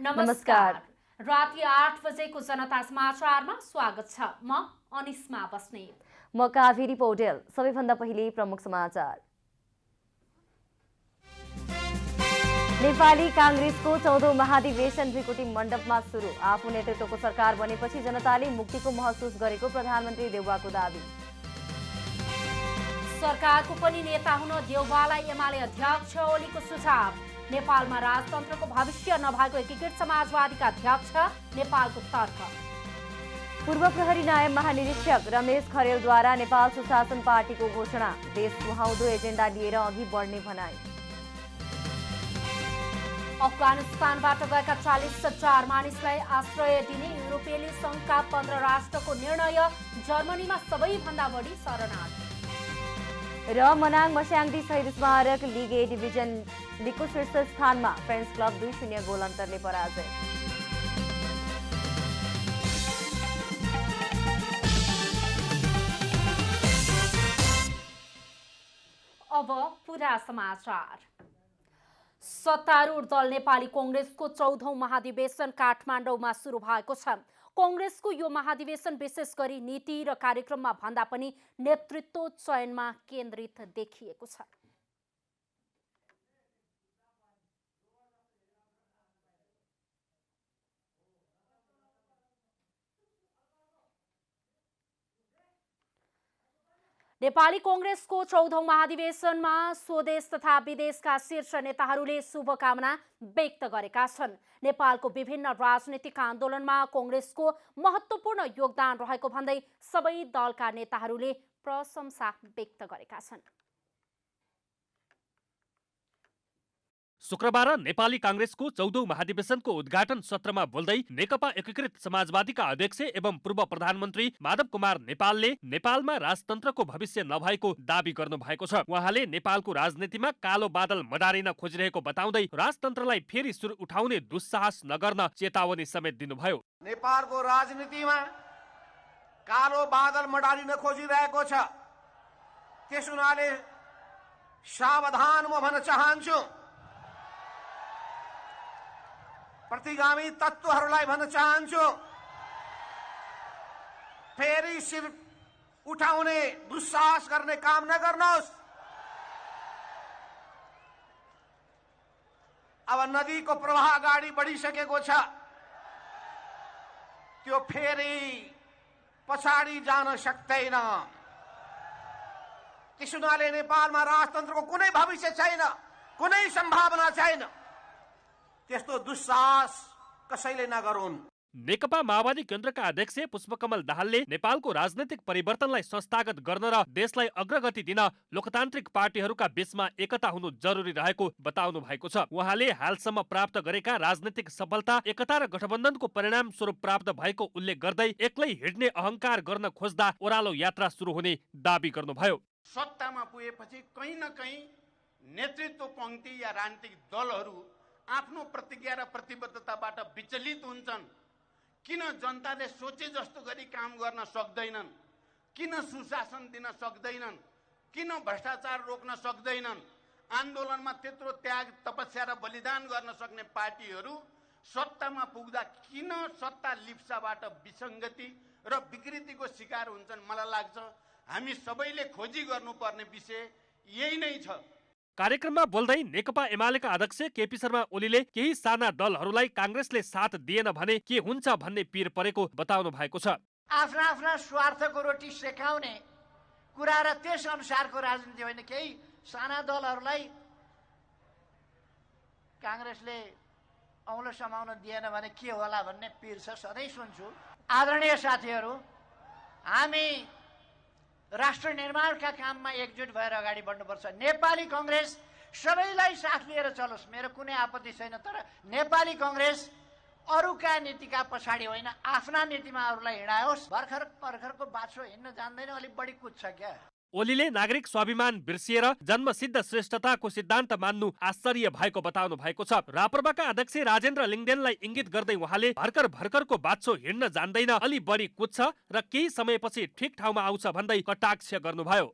नमस्कार। राति 8 बजेको जनता समाचारमा स्वागत छ। म अनिस्मा बस्नेत। म कावेरी पौडेल। सबैभन्दा पहिले प्रमुख समाचार। नेपाली कांग्रेसको 14औं महाधिवेशन भृकुटी मण्डपमा सुरु। आफू नेतृत्वको सरकार बनेपछि जनताले मुक्तिको महसुस गरेको प्रधानमन्त्री देउवाको दाबी। सरकारको पनि नेता हुन देउवालाई एमाले अध्यक्ष ओलीको सुझाव। नेपालमा राजतन्त्रको भविष्य नभएको एकीकृत समाजवादीका अध्यक्ष नेपालको तर्क। पूर्व प्रहरी नायब महानिरीक्षक रमेश खरेलद्वारा नेपाल सुशासन पार्टीको घोषणा। देश सुहाउँदो एजेन्डा लिएर अघि बढ्ने भनाई। अफगानिस्तानबाट गएका 40,000 मानिसलाई आश्रय दिने युरोपेली संघका 15 राष्ट्रको निर्णय। जर्मनीमा सबैभन्दा बढी शरणार्थी। र मनाङ मस्याङदी शहीद स्मारक लिग ए डिभिजन लिगको शीर्ष स्थानमा फ्रेन्ड्स क्लब 2-0 गोल अन्तरले पराजय। अब पूरा समाचार। सत्तारूढ दल नेपाली कांग्रेसको 14औं महाधिवेशन काठमाडौँमा सुरु भएको छ। कांग्रेसको यो महाधिवेशन विशेष गरी नीति र कार्यक्रममा भन्दा पनि नेतृत्व चयनमा केन्द्रित देखिएको छ। नेपाली कांग्रेसको 14औं महाधिवेशनमा स्वदेश तथा विदेशका शीर्ष नेताहरूले शुभकामना व्यक्त गरेका छन्। नेपालको विभिन्न राजनीतिक आन्दोलनमा कांग्रेसको महत्त्वपूर्ण योगदान रहेको भन्दै सबै दलका नेताहरूले प्रशंसा व्यक्त गरेका छन्। शुक्रबार नेपाली कांग्रेसको 14औं महाधिवेशनको उद्घाटन सत्रमा बोल्दै नेकपा एकीकृत समाजवादीका अध्यक्ष एवं पूर्व प्रधानमन्त्री माधव कुमार नेपालले नेपालमा राजतन्त्रको भविष्य नभएको दाबी गर्नु भएको छ। उहाँले नेपालको राजनीतिमा कालो बादल मडारिन खोजिरहेको बताउँदै राजतन्त्रलाई फेरि सुर उठाउने दुस्साहस नगर्न चेतावनी समेत दिनुभयो। नेपालको राजनीतिमा कालो बादल मडारिन खोजिरहेको छ, त्यस हुनाले सावधान म भन्न चाहन्छु। प्रतिगामी तत्त्वहरूलाई भन्न चाहन्छु, फेरि शिर उठाउने दुस्साहस गर्ने काम नगर्नुहोस्। अब नदीको प्रवाह अगाडि बढिसकेको छ, त्यो फेरि पछाडि जान सक्दैन। त्यस हुनाले नेपालमा राजतन्त्रको कुनै भविष्य छैन, कुनै सम्भावना छैन। त्यस्तो दुस्साहस कसैले नगरून्। नेकपा माओवादी केन्द्रका अध्यक्ष पुष्पकमल दाहालले नेपालको राजनैतिक परिवर्तनलाई संस्थागत गर्न र देशलाई अग्रगति दिन लोकतान्त्रिक पार्टीहरूका बीचमा एकता हुनु जरुरी रहेको बताउनु भएको छ। उहाँले हालसम्म प्राप्त गरेका राजनैतिक सफलता एकता र गठबन्धनको परिणाम स्वरूप प्राप्त भएको उल्लेख गर्दै एक्लै हिँड्ने अहंकार गर्न खोज्दा ओह्रालो यात्रा सुरु हुने दाबी गर्नुभयो। सत्तामा पुगेपछि कहीँ न कहीँ नेतृत्व पंक्ति या राजनीतिक दलहरू आफ्नो प्रतिज्ञा र प्रतिबद्धताबाट विचलित हुन्छन्। किन जनताले सोचे जस्तो गरी काम गर्न सक्दैनन्, किन सुशासन दिन सक्दैनन्, किन भ्रष्टाचार रोक्न सक्दैनन्। आन्दोलनमा त्यत्रो त्याग तपस्या र बलिदान गर्न सक्ने पार्टीहरू सत्तामा पुग्दा किन सत्ता लिप्साबाट विसङ्गति र विकृतिको शिकार हुन्छन्। मलाई लाग्छ हामी सबैले खोजी गर्नुपर्ने विषय यही नै छ। कार्यक्रममा बोल्दै नेकपा एमालेका अध्यक्ष केपी शर्मा ओलीले केही साना दलहरूलाई कांग्रेसले साथ दिएन भने के हुन्छ भन्ने पीर परेको बताउनु भएको छ। आफ्ना आफ्ना स्वार्थको रोटी सेकाउने कुरा र त्यस अनुसारको राजनीति होइन। केही साना दलहरूलाई कांग्रेसले औँलो समाउन दिएन भने के होला भन्ने पीर छ, सधैँ सुन्छु। आदरणीय साथीहरू, हामी राष्ट्र निर्माणका काममा एकजुट भएर अगाडि बढ्नुपर्छ। नेपाली कांग्रेस सबैलाई साथ लिएर चलोस्, मेरो कुनै आपत्ति छैन। तर नेपाली कांग्रेस अरूका नीतिका पछाडि होइन, आफ्ना नीतिमा अरूलाई हिँडायोस्। भर्खरको बाछो हिँड्न जान्दैन, अलिक बढी कुद्छ क्या। ओलीले नागरिक स्वाभिमान बिर्सिएर जन्मसिद्ध श्रेष्ठताको सिद्धान्त मान्नु आश्चर्य भएको बताउनु भएको छ। राप्रपाका अध्यक्ष राजेन्द्र लिङ्गदेनलाई इंगित गर्दै उहाँले भर्खरको बाछो हिँड्न जान्दैन, अलि बढी कुद्छ र केही समयपछि ठिक ठाउँमा आउँछ भन्दै कटाक्ष गर्नुभयो।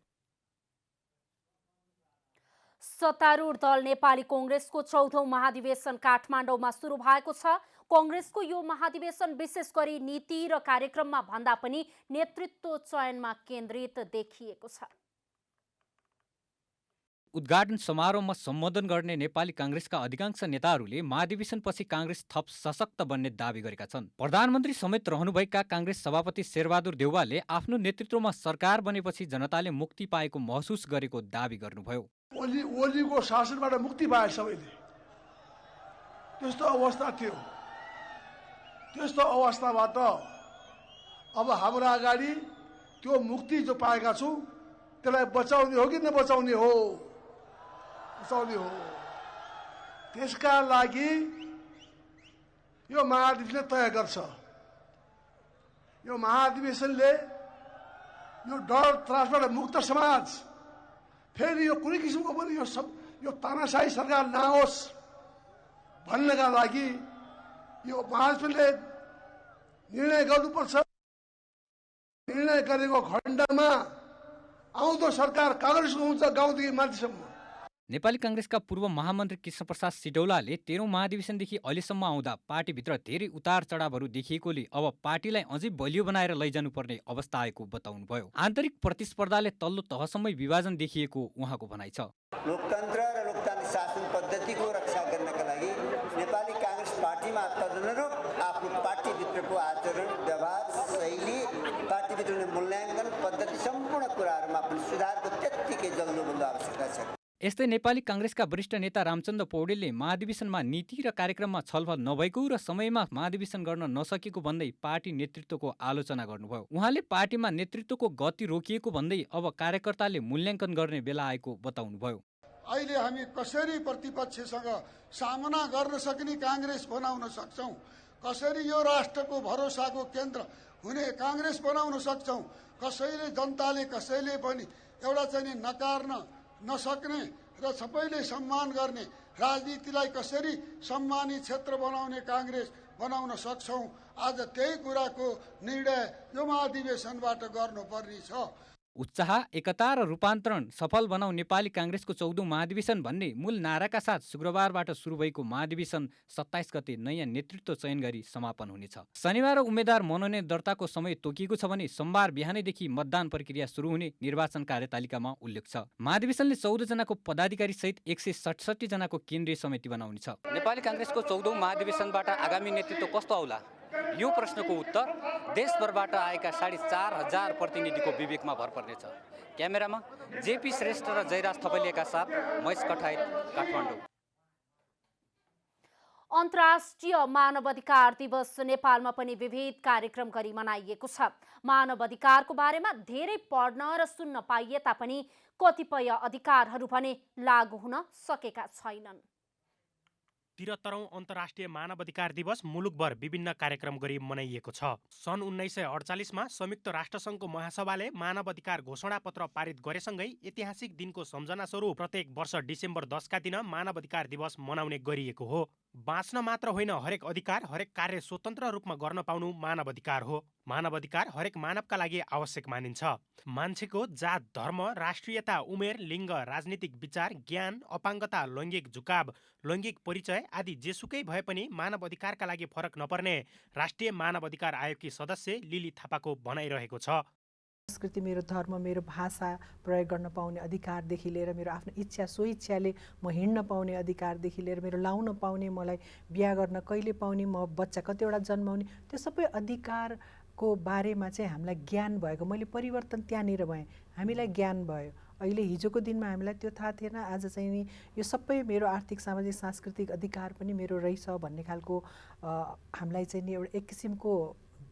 सत्तारूढ दल नेपाली कांग्रेसको 14औं महाधिवेशन काठमाडौँमा सुरु भएको छ। कांग्रेसको यो महाधिवेशन विशेष गरी नीति र कार्यक्रममा भन्दा पनि नेतृत्व चयनमा केन्द्रित देखिएको छ। उद्घाटन समारोहमा सम्बोधन गर्ने नेपाली कांग्रेसका अधिकांश नेताहरूले महाधिवेशनपछि कांग्रेस थप सशक्त बन्ने दावी गरेका छन्। प्रधानमन्त्री समेत रहनुभएका कांग्रेस सभापति शेरबहादुर देउवाले आफ्नो नेतृत्वमा सरकार बनेपछि जनताले मुक्ति पाएको महसुस गरेको दावी गर्नुभयो। ओलीको शासनबाट मुक्ति पाए सबैले, त्यस्तो अवस्था थियो। त्यस्तो अवस्थाबाट अब हाम्रो अगाडि त्यो मुक्ति जो पाएका छौँ त्यसलाई बचाउने हो कि नबचाउने हो? बचाउने हो। त्यसका लागि यो महाधिवेशनले तय गर्छ। यो महाधिवेशनले यो डर त्रासबाट मुक्त समाज, फेरि यो कुनै किसिमको पनि यो तानाशाही सरकार नआओस् भन्नका लागि यो महाधिवेशनले निर्णय गर्नुपर्छ। निर्णय गरेको खण्डमा आउँदो सरकार कांग्रेसको हुन्छ, गाउँदेखि माथिसम्म। नेपाली कांग्रेसका पूर्व महामन्त्री कृष्णप्रसाद सिटौलाले 13औं महाधिवेशनदेखि अहिलेसम्म आउँदा पार्टीभित्र धेरै उतार चढावहरू देखिएकोले अब पार्टीलाई अझै बलियो बनाएर लैजानुपर्ने अवस्था आएको बताउनुभयो। आन्तरिक प्रतिस्पर्धाले तल्लो तहसम्मै विभाजन देखिएको उहाँको भनाइ छ। लोकतन्त्र र लोकतान्त्रिक शासन पद्धतिको रक्षा गर्नका लागि नेपाली कांग्रेस पार्टीमा तदनुरूप आफ्नो पार्टीभित्रको आचरण, व्यवहार, शैली, पार्टीभित्र मूल्याङ्कन पद्धति सम्पूर्ण कुराहरूमा पनि सुधारको त्यत्तिकै जल्दोबल्दो आवश्यकता छ। यस्तै नेपाली कांग्रेसका वरिष्ठ नेता रामचन्द्र पौडेलले महाधिवेशनमा नीति र कार्यक्रममा छलफल नभएको र समयमा महाधिवेशन गर्न नसकेको भन्दै पार्टी नेतृत्वको आलोचना गर्नुभयो। उहाँले पार्टीमा नेतृत्वको गति रोकिएको भन्दै अब कार्यकर्ताले मूल्याङ्कन गर्ने बेला आएको बताउनुभयो। अहिले हामी कसरी प्रतिपक्षसँग सामना गर्न सक्ने कांग्रेस बनाउन सक्छौं, कसरी यो राष्ट्रको भरोसाको केन्द्र हुने कांग्रेस बनाउन सक्छौं, कसैले जनताले कसैले पनि एउटा चाहिँ नकार्न नसक्ने र सबैले सम्मान गर्ने राजनीतिलाई कसरी सम्मानित क्षेत्र बनाउने कांग्रेस बनाउन सक्छौं, आज त्यही कुराको निर्णय यो महाधिवेशनबाट गर्नुपर्ने छ। उत्साह, एकता र रूपान्तरण सफल बनाऊ नेपाली कांग्रेसको 14औं महाधिवेशन भन्ने मूल नाराका साथ शुक्रबारबाट सुरु भएको महाधिवेशन 27 गते नयाँ नेतृत्व चयन गरी समापन हुनेछ। शनिबार उम्मेद्वार मनोनयन दर्ताको समय तोकिएको छ भने सोमबार बिहानैदेखि मतदान प्रक्रिया सुरु हुने निर्वाचन कार्यतालिकामा उल्लेख छ। महाधिवेशनले 14 जनाको पदाधिकारी सहित 167 जनाको केन्द्रीय समिति बनाउनेछ। नेपाली कांग्रेसको 14औं महाधिवेशनबाट आगामी नेतृत्व कस्तो आउला? यो प्रश्नको उत्तर देशभरबाट आएका 4,500 प्रतिनिधिको विवेकमा भर पर्नेछ। क्यामेरामा जेपी श्रेष्ठ र जयराज थपलियाका साथ महेश कठायत, काठमाडौँ। अन्तर्राष्ट्रिय मानवाधिकार दिवस नेपालमा पनि विविध कार्यक्रम गरी मनाइएको छ। मानवाधिकारको बारेमा धेरै पढ्न र सुन्न पाइए तापनि कतिपय अधिकारहरू भने लागू हुन सकेका छैनन्। 73औं अन्तर्राष्ट्रिय मानवाधिकार दिवस मुलुकभर विभिन्न कार्यक्रम गरी मनाइएको छ। सन् 1948 मा संयुक्त राष्ट्रसङ्घको महासभाले मानवाधिकार घोषणापत्र पारित गरेसँगै ऐतिहासिक दिनको सम्झना स्वरूप प्रत्येक वर्ष डिसेम्बर 10 का दिन मानवाधिकार दिवस मनाउने गरिएको हो। बाँच्न मात्र होइन, हरेक अधिकार, हरेक कार्य स्वतन्त्र रूपमा गर्न पाउनु मानवाधिकार हो। मानवाधिकार हरेक मानवका लागि आवश्यक मानिन्छ। मान्छेको जात, धर्म, राष्ट्रियता, उमेर, लिङ्ग, राजनीतिक विचार, ज्ञान, अपाङ्गता, लैङ्गिक झुकाव, लैङ्गिक परिचय आदि जेसुकै भए पनि मानवाधिकारका लागि फरक नपर्ने राष्ट्रिय मानवाधिकार आयोगकी सदस्य लिली थापाको भनाइरहेको छ। संस्कृति, मेरो धर्म, मेरो भाषा प्रयोग गर्न पाउने अधिकारदेखि लिएर मेरो आफ्नो इच्छा स्वइच्छाले म हिँड्न पाउने अधिकारदेखि लिएर मेरो लाउन पाउने, मलाई बिहा गर्न कहिले पाउने, म बच्चा कतिवटा जन्माउने, त्यो सबै अधिकारको बारेमा चाहिँ हामीलाई ज्ञान भएको, मैले परिवर्तन त्यहाँनिर भएँ, हामीलाई ज्ञान भयो। अहिले हिजोको दिनमा हामीलाई त्यो थाहा थिएन, आज चाहिँ नि यो सबै मेरो आर्थिक, सामाजिक, सांस्कृतिक अधिकार पनि मेरो रहेछ भन्ने खालको हामीलाई चाहिँ नि एउटा एक किसिमको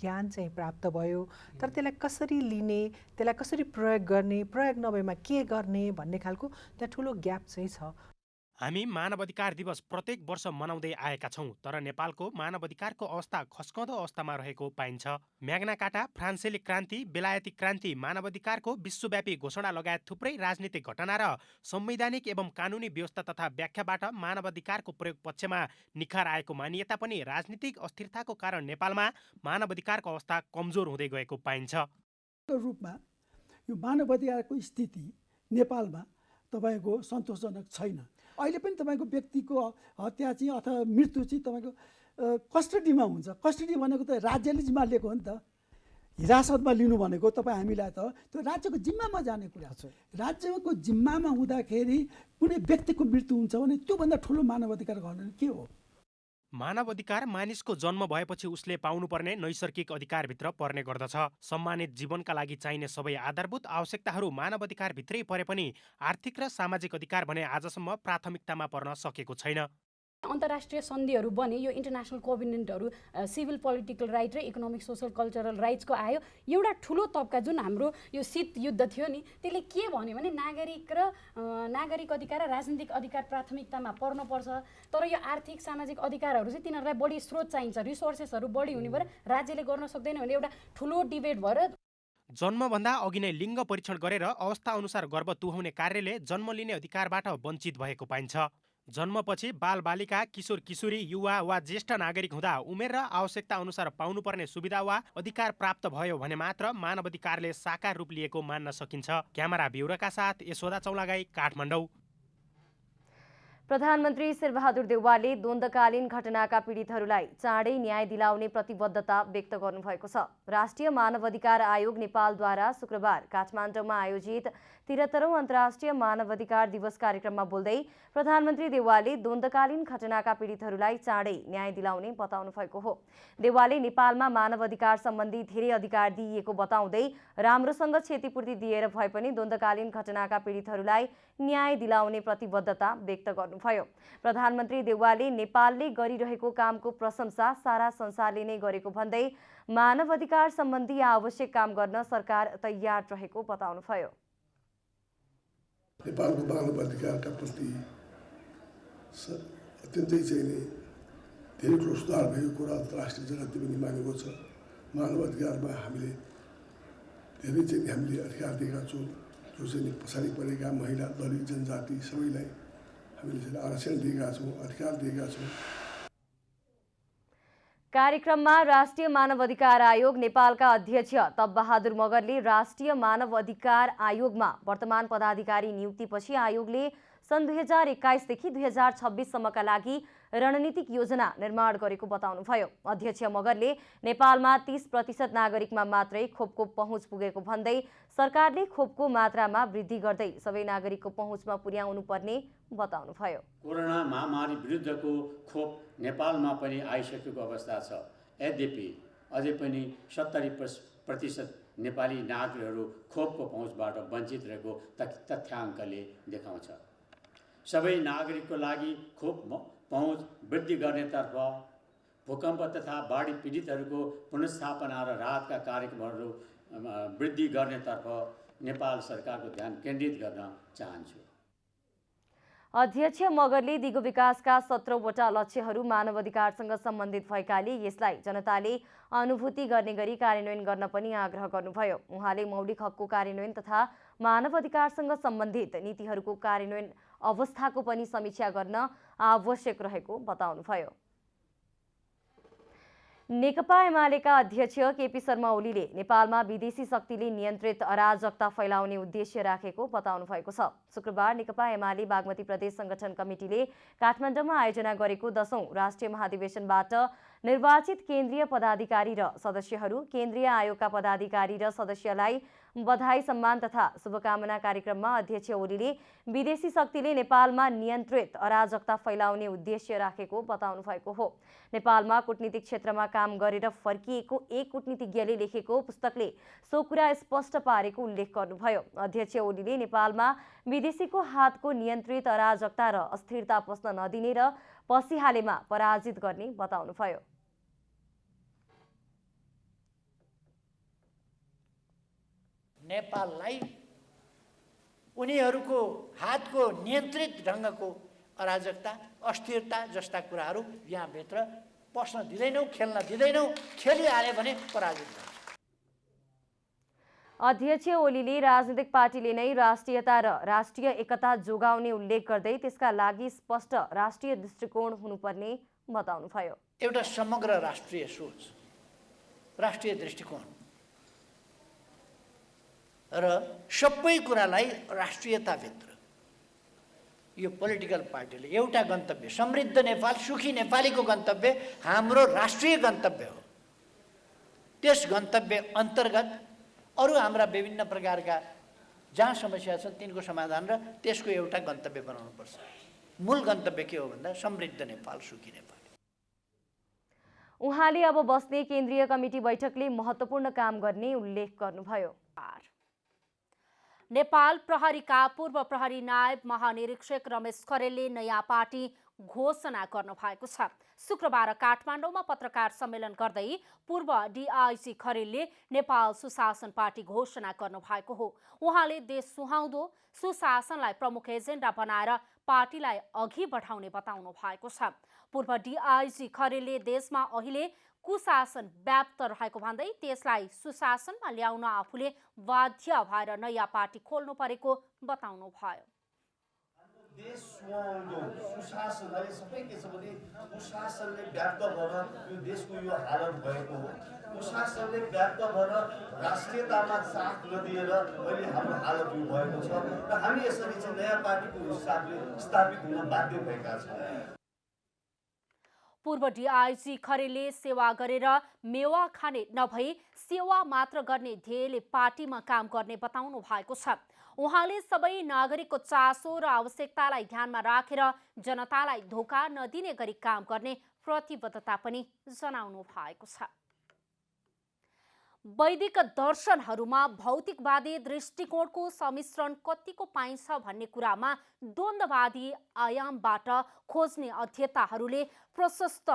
ज्ञान चाहिँ प्राप्त भयो। तर त्यसलाई कसरी लिने, त्यसलाई कसरी प्रयोग गर्ने, प्रयोग नभएमा के गर्ने भन्ने खालको त्यहाँ ठुलो ग्याप चाहिँ छ। हामी मानवाधिकार दिवस प्रत्येक वर्ष मनाउँदै आएका छौँ, तर नेपालको मानवाधिकारको अवस्था खस्कँदो अवस्थामा रहेको पाइन्छ। म्याग्ना कार्टा, फ्रान्सेली क्रान्ति, बेलायती क्रान्ति, मानवाधिकारको विश्वव्यापी घोषणा लगायत थुप्रै राजनीतिक घटना र संवैधानिक एवं कानुनी व्यवस्था तथा व्याख्याबाट मानवाधिकारको प्रयोग पक्षमा निखार आएको मानिए तापनि राजनीतिक अस्थिरताको कारण नेपालमा मानवाधिकारको अवस्था कमजोर हुँदै गएको पाइन्छ। रूपमा यो मानवाधिकारको स्थिति नेपालमा तपाईँको सन्तोषजनक छैन। अहिले पनि तपाईँको व्यक्तिको हत्या चाहिँ अथवा मृत्यु चाहिँ तपाईँको कस्टडीमा हुन्छ। कस्टडी भनेको त राज्यले जिम्मा लिएको हो नि त। हिरासतमा लिनु भनेको तपाईँ हामीलाई त त्यो राज्यको जिम्मामा जाने कुरा छ। राज्यको जिम्मामा हुँदाखेरि कुनै व्यक्तिको मृत्यु हुन्छ भने त्योभन्दा ठुलो मानवाधिकार गर्न के हो? मानव अधिकार मानिसको जन्म भएपछि उसले पाउनुपर्ने नैसर्गिक अधिकारभित्र पर्ने गर्दछ। सम्मानित जीवनका लागि चाहिने सबै आधारभूत आवश्यकताहरू मानव अधिकारभित्रै परे पनि आर्थिक र सामाजिक अधिकार भने आजसम्म प्राथमिकतामा पर्न सकेको छैन। अन्तर्राष्ट्रिय सन्धिहरू बने, यो इन्टरनेसनल कोभिनेन्टहरू सिभिल पोलिटिकल राइट र इकोनोमिक सोसल कल्चरल राइट्सको आयो। एउटा ठुलो तबका जुन हाम्रो यो शीत युद्ध थियो नि, त्यसले के भन्यो भने नागरिक अधिकार र राजनीतिक अधिकार प्राथमिकतामा पर्नुपर्छ। तर यो आर्थिक सामाजिक अधिकारहरू चाहिँ तिनीहरूलाई बढी स्रोत चाहिन्छ, रिसोर्सेसहरू बढी हुने भएर राज्यले गर्न सक्दैन भने एउटा ठुलो डिबेट भएर जन्मभन्दा अघि नै लिङ्ग परीक्षण गरेर अवस्था अनुसार गर्भ तुहाउने कार्यले जन्म लिने अधिकारबाट वञ्चित भएको पाइन्छ। जन्मपछि बालबालिका, किशोर किशोरी, युवा वा ज्येष्ठ नागरिक हुँदा उमेर र आवश्यकता अनुसार पाउनुपर्ने सुविधा वा अधिकार प्राप्त भयो भने मात्र मानव अधिकारले साकार रूप लिएको मान्न सकिन्छ। क्यामेरा ब्युरोका साथ यशोदा चौलागाई, काठमाडौँ। प्रधानमन्त्री शेरबहादुर देउवाले द्वन्द्वकालीन घटनाका पीडितहरूलाई चाँडै न्याय दिलाउने प्रतिबद्धता व्यक्त गर्नुभएको छ। राष्ट्रिय मानवाधिकार आयोग नेपालद्वारा शुक्रबार काठमाडौँमा आयोजित 73औं अन्तर्राष्ट्रिय मानवाधिकार दिवस कार्यक्रममा बोल्दै प्रधानमन्त्री देउवाले द्वन्द्वकालीन घटनाका पीडितहरूलाई चाँडै न्याय दिलाउने बताउनु भएको हो। देउवाले नेपालमा मानवाधिकार सम्बन्धी धेरै अधिकार दिइएको बताउँदै राम्रोसँग क्षतिपूर्ति दिएर भए पनि द्वन्द्वकालीन घटनाका पीडितहरूलाई न्याय दिलाउने प्रतिबद्धता व्यक्त गर्नुभयो। प्रधानमन्त्री देउवाले नेपालले गरिरहेको कामको प्रशंसा सारा संसारले नै गरेको भन्दै मानवाधिकार सम्बन्धी आवश्यक काम गर्न सरकार तयार रहेको बताउनुभयो। नेपालको मानवाधिकारका प्रति अत्यन्तै चाहिँ धेरै ठुलो सुधार भएको कुरा अन्तर्राष्ट्रिय जगतले पनि मानेको छ। मानवाधिकारमा हामीले धेरै चाहिँ हामीले अधिकार दिएका छौँ। जो चाहिँ पछाडि परेका महिला, दलित, जनजाति सबैलाई हामीले चाहिँ आरक्षण दिएका छौँ, अधिकार दिएका छौँ। कार्यक्रममा राष्ट्रिय मानवाधिकार आयोग नेपालका अध्यक्ष तपबहादुर मगरले राष्ट्रिय मानवाधिकार आयोगमा वर्तमान पदाधिकारी नियुक्तिपछि आयोगले सन् 2021 देखि 2026 सम्मका लागि रणनीतिक योजना निर्माण गरेको बताउनुभयो। अध्यक्ष मगरले नेपालमा 30% नागरिकमा मात्रै खोपको पहुँच पुगेको भन्दै सरकारले खोपको मात्रामा वृद्धि गर्दै सबै नागरिकको पहुँचमा पुर्याउनु पर्ने बताउनुभयो। कोरोना महामारी विरुद्धको खोप नेपालमा पनि आइसकेको अवस्था छ। यद्यपि अझै पनि 70% नेपाली नागरिकहरू खोपको पहुँचबाट वञ्चित रहेको तथ्याङ्कले देखाउँछ। सबै नागरिकको लागि खोप पहुँच वृद्धि गर्नेतर्फ भूकम्प तथा बाढी पीडितहरूको पुनर्स्थापना र राहतका कार्यक्रमहरू वृद्धि गर्नेतर्फ नेपाल सरकारको ध्यान केन्द्रित गर्न चाहन्छु। अध्यक्ष मगरले दिगो विकासका 17वटा लक्ष्यहरू मानवाधिकारसँग सम्बन्धित भएकाले यसलाई जनताले अनुभूति गर्ने गरी कार्यान्वयन गर्न पनि आग्रह गर्नुभयो। उहाँले मौलिक हकको कार्यान्वयन तथा मानवाधिकारसँग सम्बन्धित नीतिहरूको कार्यान्वयन अवस्थाको पनि समीक्षा गर्न आवश्यक रहेको बताउनुभयो। नेकपा एमालेका अध्यक्ष केपी शर्मा ओलीले नेपालमा विदेशी शक्तिले नियन्त्रित अराजकता फैलाउने उद्देश्य राखेको बताउनु भएको छ। शुक्रबार नेकपा एमाले बागमती प्रदेश संगठन कमिटीले काठमाडौँमा आयोजना गरेको 10औं राष्ट्रिय महाधिवेशनबाट निर्वाचित केन्द्रीय पदाधिकारी र सदस्यहरू, केन्द्रीय आयोगका पदाधिकारी र सदस्यलाई बधाई सम्मान तथा शुभकामना कार्यक्रममा अध्यक्ष ओलीले विदेशी शक्तिले नेपालमा नियन्त्रित अराजकता फैलाउने उद्देश्य राखेको बताउनु भएको हो। नेपालमा कूटनीतिक क्षेत्रमा काम गरेर फर्किएको एक कूटनीतिज्ञले लेखेको पुस्तकले सो कुरा स्पष्ट पारेको उल्लेख गर्नुभयो। अध्यक्ष ओलीले नेपालमा विदेशीको हातको नियन्त्रित अराजकता र अस्थिरता पस्न नदिने र पसिहालेमा पराजित गर्ने बताउनुभयो। नेपाललाई उनीहरूको हातको नियन्त्रित ढङ्गको अराजकता, अस्थिरता जस्ता कुराहरू यहाँभित्र पस्न दिँदैनौँ, खेल्न दिँदैनौँ। खेलिहाल्यो भने पराजित हुन्छ। अध्यक्ष ओलीले राजनीतिक पार्टीले नै राष्ट्रियता र राष्ट्रिय एकता जोगाउने उल्लेख गर्दै त्यसका लागि स्पष्ट राष्ट्रिय दृष्टिकोण हुनुपर्ने बताउनुभयो। एउटा समग्र राष्ट्रिय सोच, राष्ट्रिय दृष्टिकोण र सबै कुरालाई राष्ट्रियताभित्र यो पोलिटिकल पार्टीले एउटा गन्तव्य समृद्ध नेपाल सुखी नेपालीको गन्तव्य हाम्रो राष्ट्रिय गन्तव्य हो। त्यस गन्तव्य अन्तर्गत अरू हाम्रा विभिन्न प्रकारका जहाँ समस्या छन् तिनको समाधान र त्यसको एउटा गन्तव्य बनाउनुपर्छ। मूल गन्तव्य के हो भन्दा समृद्ध नेपाल सुखी नेपाल। उहाँले अब बस्ने केन्द्रीय कमिटी बैठकले महत्त्वपूर्ण काम गर्ने उल्लेख गर्नुभयो। नेपाल प्रहरीका पूर्व प्रहरी नायब महानिरीक्षक रमेश खरेलले नयाँ पार्टी घोषणा गर्नु भएको छ। शुक्रबार काठमाडौँमा पत्रकार सम्मेलन गर्दै पूर्व डीआईजी खरेलले नेपाल सुशासन पार्टी घोषणा गर्नु भएको हो। उहाँले देश सुहाउँदो सुशासनलाई प्रमुख एजेन्डा बनाएर पार्टीलाई अघि बढाउने बताउनु भएको छ। पूर्व डीआईजी खरेलले देशमा अहिले कुशासन व्याप्त रहेको भन्दै त्यसलाई सुशासनमा ल्याउन आफूले बाध्य भएर नयाँ पार्टी खोल्नु परेको बताउनु भयो। देश सुहाउँदो सुशासनलाई सबै के छ भने कुशासनले व्याप्त भएर यो देशको यो हालत भएको हो। कुशासनले व्याप्त भएर राष्ट्रियतामा साथ नदिएर अहिले हाम्रो हालत यो भएको छ र हामी यसरी चाहिँ नयाँ पार्टीको हिसाबले स्थापित हुन बाध्य भएका छौँ। पूर्व डीआईजी खरेलले सेवा गरेर मेवा खाने नभई सेवा मात्र गर्ने ध्येयले पार्टीमा काम गर्ने बताउनु भएको छ। उहाँले सबै नागरिकको चासो र आवश्यकतालाई ध्यानमा राखेर जनतालाई धोका नदिने गरी काम गर्ने प्रतिबद्धता पनि जनाउनु भएको छ। वैदिक दर्शनहरूमा भौतिकवादी दृष्टिकोणको सम्मिश्रण कतिको पाइन्छ भन्ने कुरामा द्वन्द्ववादी आयामबाट खोज्ने अध्येताहरूले प्रशस्त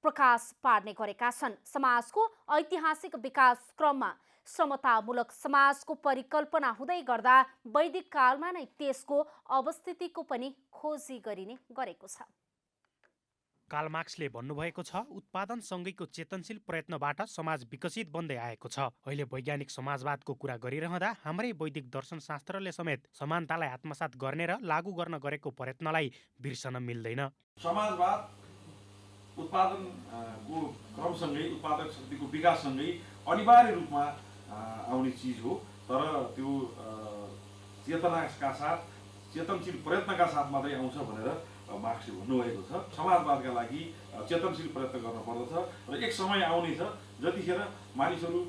प्रकाश पार्ने गरेका छन्। समाजको ऐतिहासिक विकास क्रममा समतामूलक समाजको परिकल्पना हुँदै गर्दा वैदिक कालमा नै त्यसको अवस्थितिको पनि खोजी गरिने गरेको छ। कार्ल मार्क्सले भन्नुभएको छ, उत्पादनसँगैको चेतनशील प्रयत्नबाट समाज विकसित बन्दै आएको छ। अहिले वैज्ञानिक समाजवादको कुरा गरिरहँदा हाम्रै वैदिक दर्शनशास्त्रले समेत समानतालाई आत्मसात गर्ने र लागू गर्न गरेको प्रयत्नलाई बिर्सन मिल्दैन। समाजवाद उत्पादनको क्रमसँगै उत्पादक शक्तिको विकाससँगै अनिवार्य रूपमा आउने चिज हो, तर त्यो चेतनाका साथ चेतनशील प्रयत्नका साथ मात्रै आउँछ भनेर मार्क्सले भन्नुभएको छ। समाजवादका लागि चेतनशील प्रयत्न गर्न पर्दछ र एक समय आउनेछ जतिखेर मानिसहरू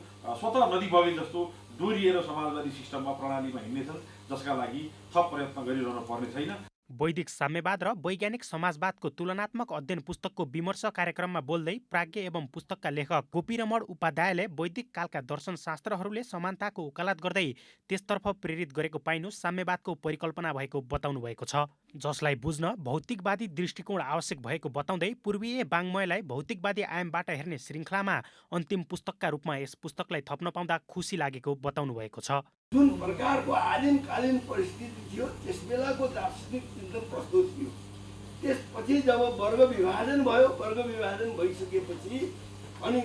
स्वतः नदी बगे जस्तो दोहोरिएर समाजवादी सिस्टममा प्रणालीमा हिँड्नेछन्, जसका लागि थप प्रयत्न गरिरहनु पर्ने छैन। वैदिक साम्यवाद र वैज्ञानिक समाजवादको तुलनात्मक अध्ययन पुस्तकको विमर्श कार्यक्रममा बोल्दै प्राज्ञ एवं पुस्तकका लेखक गोपीरमण उपाध्यायले वैदिक कालका दर्शनशास्त्रहरूले समानताको वकालत गर्दै त्यसतर्फ प्रेरित गरेको पाइनु साम्यवादको परिकल्पना भएको बताउनु भएको छ, जसलाई बुझ्न भौतिकवादी दृष्टिकोण आवश्यक भएको बताउँदै पूर्वीय वाङ्मयलाई भौतिकवादी आयामबाट हेर्ने श्रृङ्खलामा अन्तिम पुस्तकका रूपमा यस पुस्तकलाई थप्न पाउँदा खुसी लागेको बताउनु भएको छ। जुन प्रकारको आदिमकालीन परिस्थिति थियो त्यस बेलाको दार्शनिक चिन्तन प्रस्तुत थियो। त्यसपछि जब वर्ग विभाजन भयो, वर्ग विभाजन भइसकेपछि अनि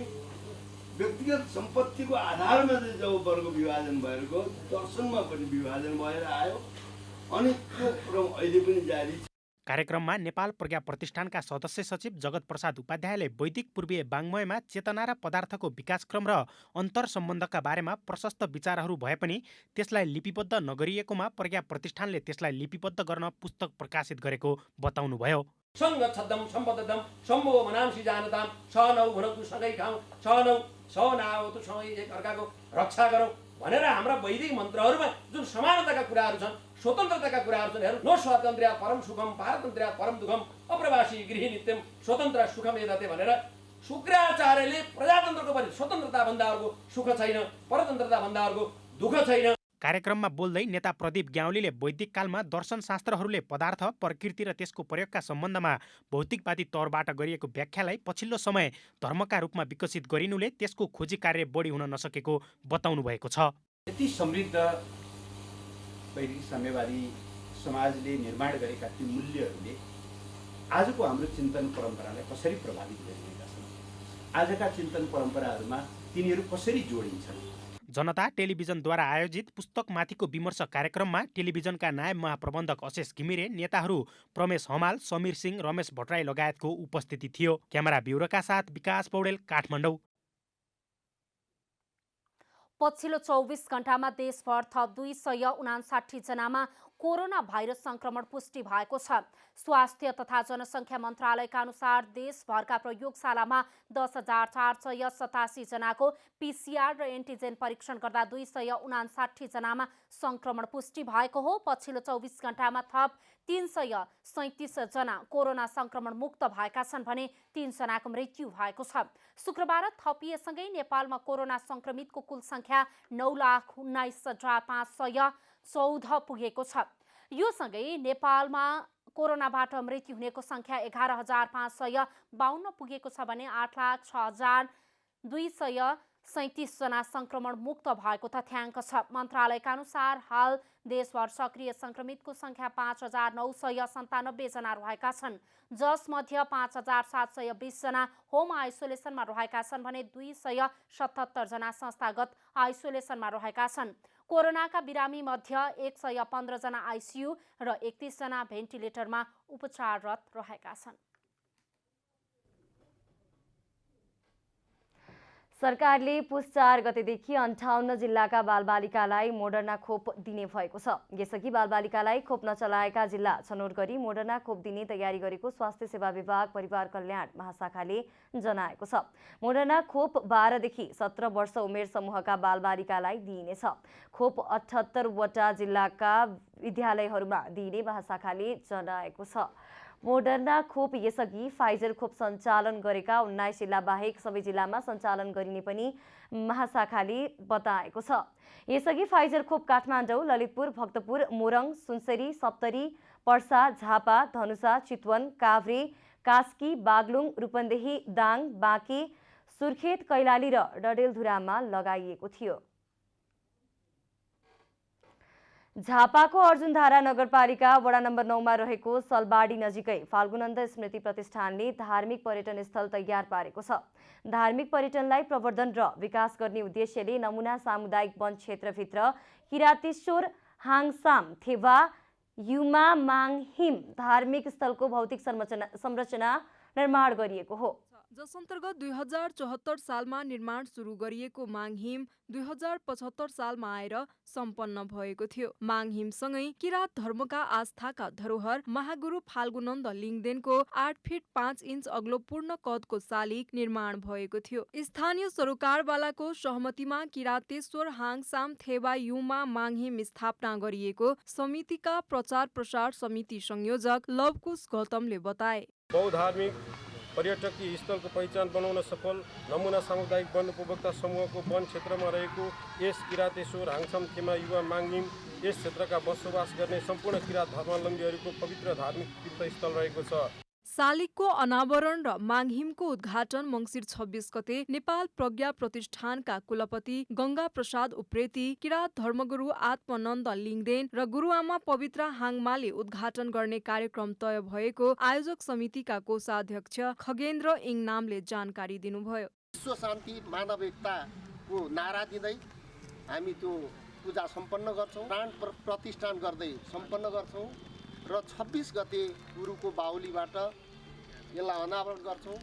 व्यक्तिगत सम्पत्तिको आधारमा चाहिँ जब वर्ग विभाजन भएर गयो, दर्शनमा पनि विभाजन भएर आयो अनि त्यो क्रम अहिले पनि जारी छ। कार्यक्रममा नेपाल प्रज्ञा प्रतिष्ठानका सदस्य सचिव जगत प्रसाद उपाध्यायले वैदिक पूर्वीय वाङ्मयमा चेतना र पदार्थको विकासक्रम र अन्तर सम्बन्धका बारेमा प्रशस्त विचारहरू भए पनि त्यसलाई लिपिबद्ध नगरिएकोमा प्रज्ञा प्रतिष्ठानले त्यसलाई लिपिबद्ध गर्न पुस्तक प्रकाशित गरेको बताउनुभयो। सङ्गच्छदम सम्बद्धम सम्भो मनांसी जानताम छ नौ भनौँ सँगै खाउँ छ नौ छ नआउ सँगै एकअर्काको रक्षा गरौँ भनेर हाम्रा वैदिक मन्त्रहरूमा जुन समानताका कुराहरू छन्, स्वतन्त्रताका कुराहरू छन्, हेर्नु नो स्वातन्त्र्य परम सुखम पारतन्त्र्य परम दुखम अप्रवासी गृही नित्यम स्वतन्त्र सुखम एदते भनेर शुक्राचार्यले प्रजातन्त्रको पनि स्वतन्त्रता भन्दा अर्को सुख छैन, परतन्त्रता भन्दा अर्को दुःख छैन। कार्यक्रममा बोल्दै नेता प्रदीप ग्याउलीले वैदिक कालमा दर्शनशास्त्रहरूले पदार्थ प्रकृति र त्यसको प्रयोगका सम्बन्धमा भौतिकवादी तौरबाट गरिएको व्याख्यालाई पछिल्लो समय धर्मका रूपमा विकसित गरिनुले त्यसको खोजी कार्य बढी हुन नसकेको बताउनु भएको छ। यति समृद्ध वैदिक साम्यवादी समाजले निर्माण गरेका ती मूल्यहरूले आजको हाम्रो चिन्तन परम्परालाई कसरी प्रभावित गरिरहेका छन्, आजका चिन्तन परम्पराहरूमा तिनीहरू कसरी जोडिन्छन्। जनता टेलिभिजनद्वारा आयोजित पुस्तकमाथिको विमर्श कार्यक्रममा टेलिभिजनका नायब महाप्रबन्धक अशेष घिमिरे, नेताहरू प्रमेश हमाल, समीर सिंह, रमेश भट्टराई लगायतको उपस्थिति थियो। क्यामेरा ब्युरोका साथ विकास पौडेल, काठमाडौँ। पछिल्लो 24 घण्टामा देशभर थप 259 जनामा कोरोना भाइरस संक्रमण पुष्टि भएको छ। स्वास्थ्य तथा जनसङ्ख्या मन्त्रालयका अनुसार देशभरका प्रयोगशालामा 10,487 जनाको PCR र एन्टिजेन परीक्षण गर्दा 259 जनामा संक्रमण पुष्टि भएको हो। पछिल्लो 24 घण्टामा थप 337 जना कोरोना संक्रमण मुक्त भएका छन् भने 3 जनाको मृत्यु भएको छ। शुक्रबार थपिएसँगै नेपालमा कोरोना संक्रमितको कुल संख्या 9,19,514 पुगेको छ। यो सँगै नेपालमा कोरोनाबाट मृत्यु हुनेको संख्या 11,552 पुगेको छ भने 8,06,237 जना संक्रमण मुक्त भएको तथ्याङ्क छ। मन्त्रालयका अनुसार हाल देशभर सक्रिय संक्रमितको संख्या 5,997 जना रहेका छन्, जसमध्ये 5,720 जना होम आइसोलेसनमा रहेका छन् भने 277 जना संस्थागत आइसोलेसनमा रहेका छन्। कोरोनाका बिरामी मध्ये 115 जना आइसियु र 31 जना भेन्टिलेटरमा उपचाररत रहेका छन्। सरकारले पुस 4 गतेदेखि 58 जिल्लाका बालबालिकालाई मोडर्ना खोप दिने भएको छ। यसअघि बालबालिकालाई खोप नचलाएका जिल्ला छनौट गरी मोडर्ना खोप दिने तयारी गरेको स्वास्थ्य सेवा विभाग परिवार कल्याण महाशाखाले जनाएको छ। मोडर्ना खोप 12 देखि 17 वर्ष उमेर समूहका बालबालिकालाई दिइनेछ। खोप 78 वटा जिल्लाका विद्यालयहरूमा दिइने महाशाखाले जनाएको छ। मोडर्ना खोप यसअघि फाइजर खोप सञ्चालन गरेका 19 जिल्ला बाहेक सबै जिल्लामा सञ्चालन गरिने पनि महाशाखाले बताएको छ। यसअघि फाइजर खोप काठमाडौँ, ललितपुर, भक्तपुर, मोरङ, सुनसरी, सप्तरी, पर्सा, झापा, धनुषा, चितवन, काभ्रे, कास्की, बागलुङ, रूपन्देही, दाङ, बाँके, सुर्खेत, कैलाली र डडेलधुरामा लगाइएको थियो। झापाको अर्जुनधारा नगरपालिका वडा नम्बर 9 मा रहेको सलबाडी नजिकै फाल्गुनन्द स्मृति प्रतिष्ठानले धार्मिक पर्यटन स्थल तयार पारेको छ। धार्मिक पर्यटनलाई प्रवर्धन र विकास गर्ने उद्देश्यले नमुना सामुदायिक वन क्षेत्रभित्र किरातेश्वर हाङसाम थेवा युमा माङहिम धार्मिक स्थलको भौतिक संरचना निर्माण गरिएको हो। जस अन्तर्गत 2074 सालमा निर्माण सुरु गरिएको माङहिम 2075 सालमा आएर सम्पन्न भएको थियो। माङहिमसँगै किरात धर्मका आस्थाका धरोहर महागुरु फाल्गुनन्द लिङदेनको 8 फिट 5 इन्च अग्लो पूर्ण कदको शालिग निर्माण भएको थियो। स्थानीय सरोकारवालाको सहमतिमा किरातेश्वर हाङसाम थेवा युमा माङहिम स्थापना गरिएको समितिका प्रचार प्रसार समिति संयोजक लवकुश गौतमले बताए। बहुधार्मिक पर्यटकीय स्थलको पहिचान बनाउन सफल नमुना सामुदायिक वन उपभोक्ता समूहको वन क्षेत्रमा रहेको यस किरातेश्वर हाङसाम थेमा युवा माङहिम यस क्षेत्रका बसोबास गर्ने सम्पूर्ण किरात धर्मावलम्बीहरूको पवित्र धार्मिक तीर्थस्थल रहेको छ। शालिगको अनावरण र माङहिमको उद्घाटन मङ्सिर 26 गते नेपाल प्रज्ञा प्रतिष्ठानका कुलपति गंगा प्रसाद उप्रेती, किरात धर्मगुरु आत्मानन्द लिङदेन र गुरुआमा पवित्र हाङमाले उद्घाटन गर्ने कार्यक्रम तय भएको आयोजक समितिका कोषाध्यक्ष खगेन्द्र इङनामले जानकारी दिनुभयो। विश्व शान्ति मानव एकताको नारा दिँदै हामी त्यो पूजा सम्पन्न गर्छौँ, प्राण प्रतिष्ठान गर्दै सम्पन्न गर्छौँ र 26 गते गुरुको बाहुलीबाट यसलाई अनावरण गर्छौँ।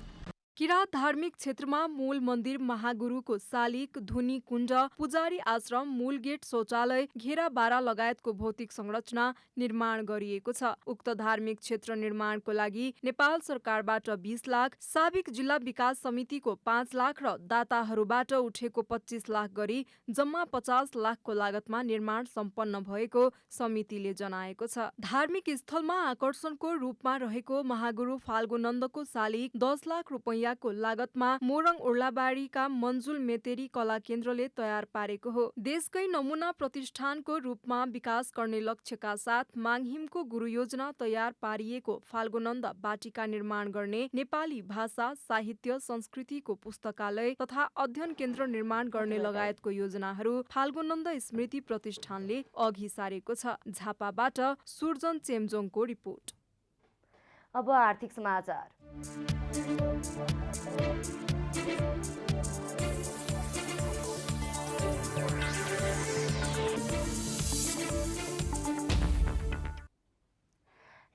किरात धार्मिक क्षेत्रमा मूल मन्दिर, महागुरुको शालिग, धुनी कुण्ड, पुजारी आश्रम, मूल गेट, शौचालय, घेरा बारा लगायतको भौतिक संरचना निर्माण गरिएको छ। उक्त धार्मिक क्षेत्र निर्माणको लागि नेपाल सरकारबाट 20 लाख, साबिक जिल्ला विकास समितिको 5 लाख र दाताहरूबाट उठेको 25 लाख गरी जम्मा 50 लाखको लागतमा निर्माण सम्पन्न भएको समितिले जनाएको छ। धार्मिक स्थलमा आकर्षणको रूपमा रहेको महागुरु फाल्गुनन्दको शालिग 10 लाख रुपैयाँ को लागतमा मोरङ उर्लाबारीका मन्जुल मेतेरी कला केन्द्रले तयार पारेको हो। देशकै नमुना प्रतिष्ठानको रूपमा विकास गर्ने लक्ष्यका साथ माङहिमको गुरु योजना तयार पारिएको फाल्गुनन्द बाटिका निर्माण गर्ने, नेपाली भाषा, साहित्य, संस्कृतिको पुस्तकालय तथा अध्ययन केन्द्र निर्माण गर्ने लगायतको योजनाहरू फाल्गुनन्द स्मृति प्रतिष्ठानले अघि सारेको छ। झापाबाट सुर्जन चेम्जोङको रिपोर्ट। अब आर्थिक समाचार।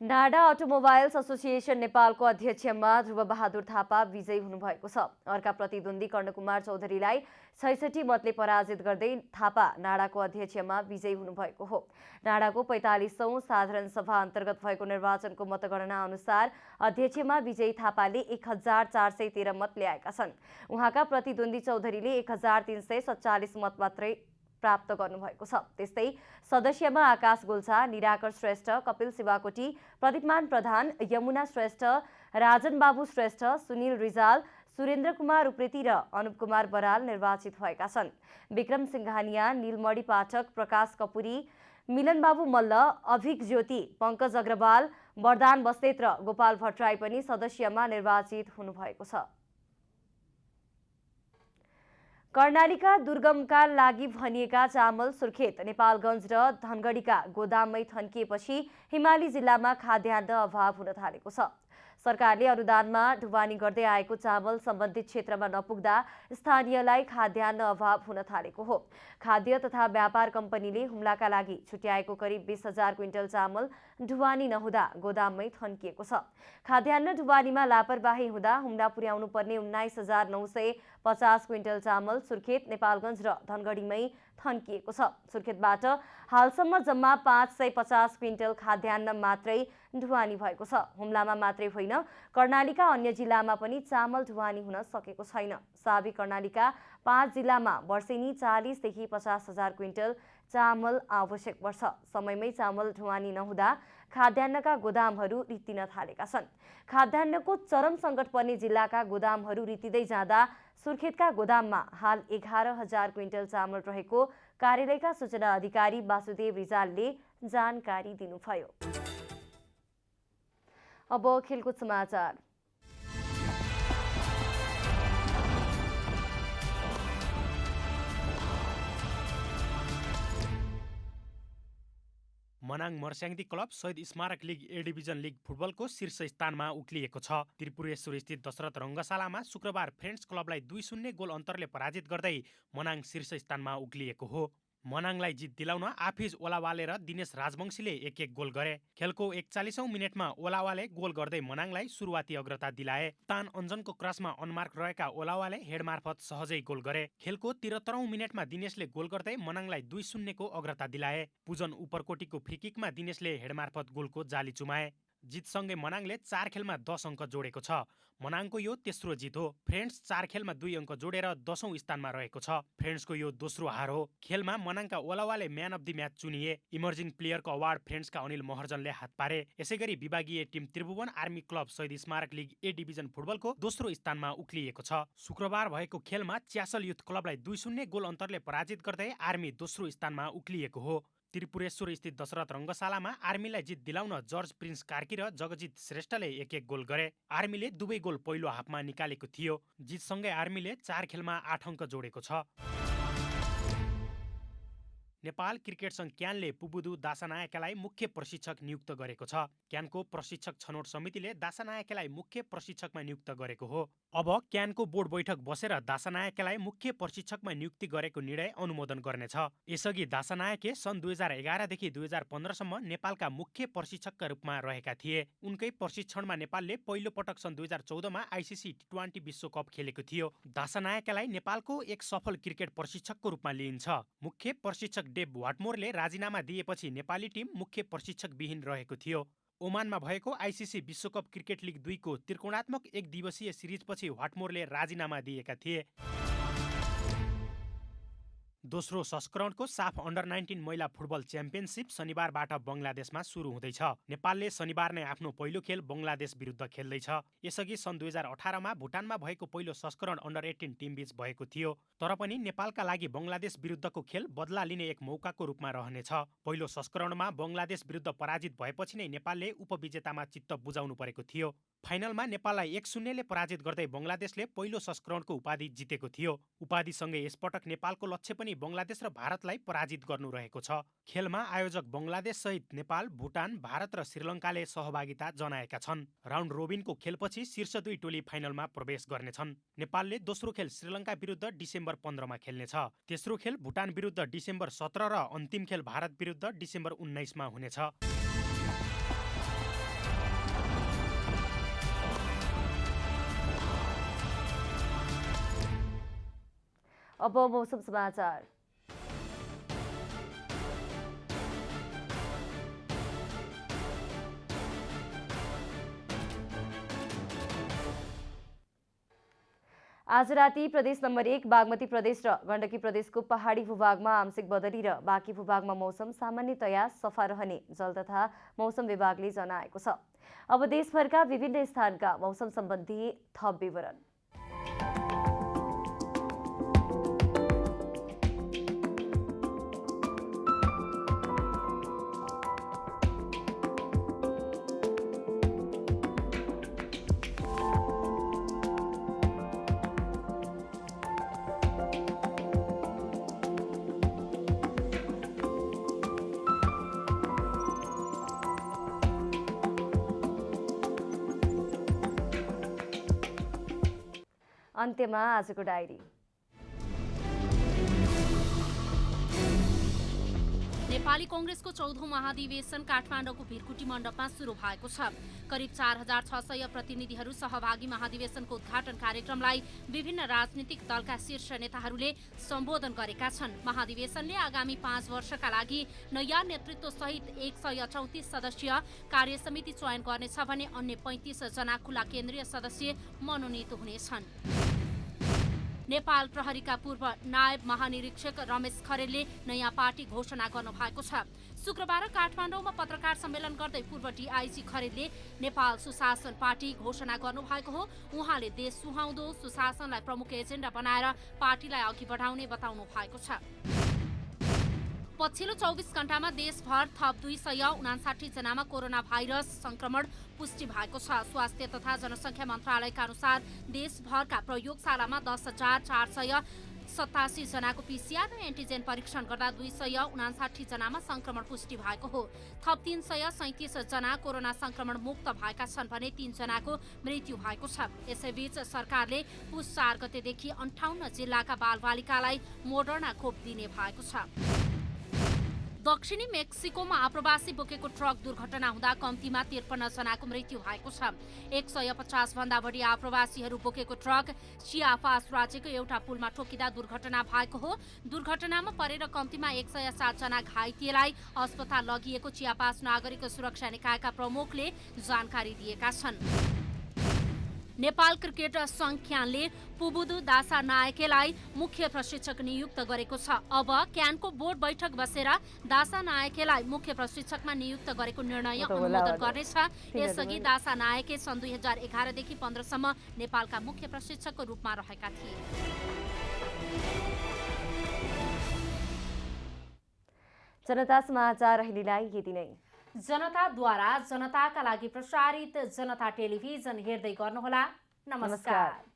नाडा अटोमोबाइल्स एसोसिएसन नेपालको अध्यक्षमा ध्रुवबहादुर थापा विजयी हुनुभएको छ। अर्का प्रतिद्वन्दी कर्णकुमार चौधरीलाई 66 मतले पराजित गर्दै थापा नाडाको अध्यक्षमा विजयी हुनुभएको हो। नाडाको 45औं साधारण सभा अन्तर्गत भएको निर्वाचनको मतगणना अनुसार अध्यक्षमा विजयी थापाले 1413 मत ल्याएका छन्। उहाँका प्रतिद्वन्दी चौधरीले 1347 मत मात्रै प्राप्त गर्नुभएको छ। त्यस्तै सदस्यमा आकाश गोल्छा, निराकर श्रेष्ठ, कपिल शिवाकोटी, प्रदीपमान प्रधान, यमुना श्रेष्ठ, राजन बाबु श्रेष्ठ, सुनिल रिजाल, सुरेन्द्र कुमार उप्रेती र अनुप कुमार बराल निर्वाचित भएका छन्। विक्रम सिंघानिया, नीलमणि पाठक, प्रकाश कपुरी, मिलन बाबु मल्ल, अभिक ज्योति, पंकज अग्रवाल, वरदान बस्नेत र गोपाल भट्टराई पनि सदस्यमा निर्वाचित हुनुभएको छ। कर्णालीका दुर्गमका लागि भनिएका चामल सुर्खेत, नेपालगञ्ज र धनगढीका गोदाममै थन्किएपछि हिमाली जिल्लामा खाद्यान्न अभाव हुन थालेको छ। सरकारले अनुदानमा ढुवानी गर्दै आएको चामल सम्बन्धित क्षेत्रमा नपुग्दा स्थानीयलाई खाद्यान्न अभाव हुन थालेको हो। खाद्य तथा व्यापार कम्पनीले हुम्लाका लागि छुट्याएको करिब 20,000 क्विन्टल चामल ढुवानी नहुँदा गोदाममै थन्किएको छ। खाद्यान्न ढुवानीमा लापरवाही हुँदा हुम्ला पुर्याउनु पर्ने 19,950 क्विन्टल चामल सुर्खेत, नेपालगञ्ज र धनगढीमै थन्किएको छ। सुर्खेतबाट हालसम्म जम्मा 550 क्विन्टल खाद्यान्न मात्रै ढुवानी भएको छ। हुम्लामा मात्रै होइन, कर्णालीका अन्य जिल्लामा पनि चामल ढुवानी हुन सकेको छैन। साबी कर्णालीका 5 जिल्लामा वर्षेनी 40 देखि 50,000 क्विन्टल चामल आवश्यक पर्छ। समयमै चामल ढुवानी नहुँदा खाद्यान्नका गोदामहरू रित्तिन थालेका छन्। खाद्यान्नको चरम सङ्कट पर्ने जिल्लाका गोदामहरू रित्तिँदै जाँदा सुर्खेतका गोदाममा हाल 11,000 क्विन्टल चामल रहेको कार्यालयका सूचना अधिकारी वासुदेव रिजालले जानकारी दिनुभयो। अब खेलकुद समाचार। मनाङ मर्स्याङ्दी क्लब शहीद स्मारक लिग ए डिभिजन लिग फुटबलको शीर्ष स्थानमा उक्लिएको छ। त्रिपुरेश्वर स्थित दशरथ रङ्गशालामा शुक्रबार फ्रेन्ड्स क्लबलाई 2-0 गोल अन्तरले पराजित गर्दै मनाङ शीर्ष स्थानमा उक्लिएको हो। मनाङलाई जित दिलाउन आफिज ओलावाले र दिनेश राजवंशीले 1-1 गोल गरे। खेलको 41औं मिनेटमा ओलावाले गोल गर्दै मनाङलाई सुरुवाती अग्रता दिलाए। तान अञ्जनको क्रसमा अनमार्क रहेका ओलावाले हेड मार्फत सहजै गोल गरे। खेलको 73औं मिनेटमा दिनेशले गोल गर्दै मनाङलाई 2-0 को अग्रता दिलाए। पुजन उपरकोटीको फ्रीकिकमा दिनेशले हेड मार्फत गोलको जाली चुमाए। जितसँगै मनाङले 4 खेलमा 10 अङ्क जोडेको छ। मनाङको यो तेस्रो जित हो। फ्रेन्ड्स 4 खेलमा 2 अङ्क जोडेर 10औं स्थानमा रहेको छ। फ्रेन्ड्सको यो दोस्रो हार हो। खेलमा मनाङका ओलावाले म्यान अफ द म्याच चुनिए। इमर्जिङ प्लेयरको अवार्ड फ्रेन्ड्सका अनिल महर्जनले हात पारे। यसैगरी विभागीय टिम त्रिभुवन आर्मी क्लब शहीद स्मारक लिग ए डिभिजन फुटबलको दोस्रो स्थानमा उक्लिएको छ। शुक्रबार भएको खेलमा च्यासल युथ क्लबलाई 2-0 गोल अन्तरले पराजित गर्दै आर्मी दोस्रो स्थानमा उक्लिएको हो। त्रिपुरेश्वर स्थित दशरथ रङ्गशालामा आर्मीलाई जित दिलाउन जर्ज प्रिन्स कार्की र जगजित श्रेष्ठले 1-1 गोल गरे। आर्मीले दुवै गोल पहिलो हाफमा निकालेको थियो। जितसँगै आर्मीले 4 खेलमा 8 अङ्क जोडेको छ। नेपाल क्रिकेट सङ्घ क्यानले पुबुदु दासानायकेलाई मुख्य प्रशिक्षक नियुक्त गरेको छ। क्यानको प्रशिक्षक छनौट समितिले दासानायकेलाई मुख्य प्रशिक्षकमा नियुक्त गरेको हो। अब क्यानको बोर्ड बैठक बसेर दासानायकेलाई मुख्य प्रशिक्षकमा नियुक्ति गरेको निर्णय अनुमोदन गर्नेछ। यसअघि दासानायके सन् 2011 देखि 2015 सम्म नेपालका मुख्य प्रशिक्षकका रूपमा रहेका थिए। उनकै प्रशिक्षणमा नेपालले पहिलो पटक सन् 2014 मा आइसिसी T20 विश्वकप खेलेको थियो। दासानायकेलाई नेपालको एक सफल क्रिकेट प्रशिक्षकको रूपमा लिइन्छ। मुख्य प्रशिक्षक डेभ वाटमोरले राजीनामा दिएपछि नेपाली टिम मुख्य प्रशिक्षक विहीन रहेको थियो। ओमानमा भएको आइसिसी विश्वकप क्रिकेट लिग 2 को त्रिकोणात्मक 1 दिवसीय सिरिजपछि वाटमोरले राजीनामा दिएका थिए। दोस्रो संस्करणको साफ अन्डर 19 महिला फुटबल च्याम्पियनसिप शनिबारबाट बङ्गलादेशमा सुरु हुँदैछ। नेपालले शनिबार नै आफ्नो पहिलो खेल बङ्गलादेश विरुद्ध खेल्दैछ। यसअघि सन् 2018 मा भुटानमा भएको पहिलो संस्करण अन्डर 18 टिम बीच भएको थियो। तर पनि नेपालका लागि बङ्गलादेश विरुद्धको खेल बदला लिने एक मौकाको रूपमा रहनेछ। पहिलो संस्करणमा बङ्गलादेश विरुद्ध पराजित भएपछि नै नेपालले उपविजेतामा चित्त बुझाउनु परेको थियो। फाइनलमा नेपाललाई 1-0 ले पराजित गर्दै बङ्गलादेशले पहिलो संस्करणको उपाधि जितेको थियो। उपाधिसँगै यसपटक नेपालको लक्ष्य पनि बङ्गलादेश र भारतलाई पराजित गर्नु रहेको छ। खेलमा आयोजक बङ्गलादेश सहित नेपाल, भुटान, भारत र श्रीलङ्काले सहभागिता जनाएका छन्। राउन्ड रोबिनको खेलपछि शीर्ष 2 टोली फाइनलमा प्रवेश गर्नेछन्। नेपालले दोस्रो खेल श्रीलङ्का विरुद्ध डिसेम्बर 15 मा खेल्नेछ। तेस्रो खेल भुटान विरुद्ध डिसेम्बर 17 र अन्तिम खेल भारत विरुद्ध डिसेम्बर 19 मा हुनेछ। अब मौसम समाचार। आज राति प्रदेश नम्बर 1 बागमती प्रदेश र गण्डकी प्रदेशको पहाडी भूभागमा आंशिक बदली र बाँकी भूभागमा मौसम सामान्यतया सफा रहने जल तथा मौसम विभागले जनाएको छ। अब देशभरका विभिन्न स्थानका मौसम सम्बन्धी थप विवरण। अन्त्यमा आजको डायरी। नेपाली कांग्रेसको 14औं महाधिवेशन काठमाडौँको भिरकुटी मण्डपमा सुरु भएको छ। करिब 4600 प्रतिनिधिहरू सहभागी महाधिवेशनको उद्घाटन कार्यक्रमलाई विभिन्न राजनीतिक दलका शीर्ष नेताहरूले सम्बोधन गरेका छन्। महाधिवेशनले आगामी 5 वर्षका लागि नयाँ नेतृत्व सहित 134 सदस्यीय कार्यसमिति चयन गर्नेछ भने अन्य 35 जना खुला केन्द्रीय सदस्य मनोनित हुनेछन्। नेपाल प्रहरीका पूर्व नायब महानिरीक्षक रमेश खरेलले नयाँ पार्टी घोषणा गर्नुभएको छ। शुक्रबार काठमाडौँमा पत्रकार सम्मेलन गर्दै पूर्व डीआईजी खरेलले नेपाल सुशासन पार्टी घोषणा गर्नुभएको हो। उहाँले देश सुहाउँदो सुशासनलाई प्रमुख एजेन्डा बनाएर पार्टीलाई अघि बढाउने बताउनु भएको छ। पछिल्लो 24 घण्टामा देशभर थप 259 जनामा कोरोना भाइरस संक्रमण पुष्टि भएको छ। स्वास्थ्य तथा जनसङ्ख्या मन्त्रालयका अनुसार देशभरका प्रयोगशालामा 10,487 जनाको पीसीआर र एन्टिजेन परीक्षण गर्दा 259 जनामा संक्रमण पुष्टि भएको हो। थप 337 जना कोरोना संक्रमण मुक्त भएका छन् भने 3 जनाको मृत्यु भएको छ। यसैबीच सरकारले पुस 4 गतेदेखि 58 जिल्लाका बालबालिकालाई मोडर्ना खोप दिने भएको छ। दक्षिणी मेक्सिकोमा आप्रवासी बोकेको ट्रक दुर्घटना हुँदा कम्तीमा 53 जनाको मृत्यु भएको छ। 150 भन्दा बढी आप्रवासीहरू बोकेको ट्रक चियापास राज्यको एउटा पुलमा ठोकिँदा दुर्घटना भएको हो। दुर्घटनामा परेर कम्तीमा 107 जना घाइतेलाई अस्पताल लगिएको चियापास नागरिक सुरक्षा निकायका प्रमुखले जानकारी दिएका छन्। नेपाल क्रिकेट संघले पुबुदु दासा नायकेलाई मुख्य प्रशिक्षक नियुक्त गरेको छ। अब क्यानको बोर्ड बैठक बसेर दासा नायकेलाई मुख्य प्रशिक्षकमा नियुक्त गरेको निर्णय अनुमोदन गर्नेछ। यसअघि दासा नायके सन् 2011 देखि 15 सम्म नेपालका मुख्य प्रशिक्षकको रूपमा रहेका थिए। जनता समाचार अहिलेलाई यति नै। जनताद्वारा जनताका लागि प्रसारित जनता टेलिभिजन हेर्दै गर्नुहोला। नमस्कार।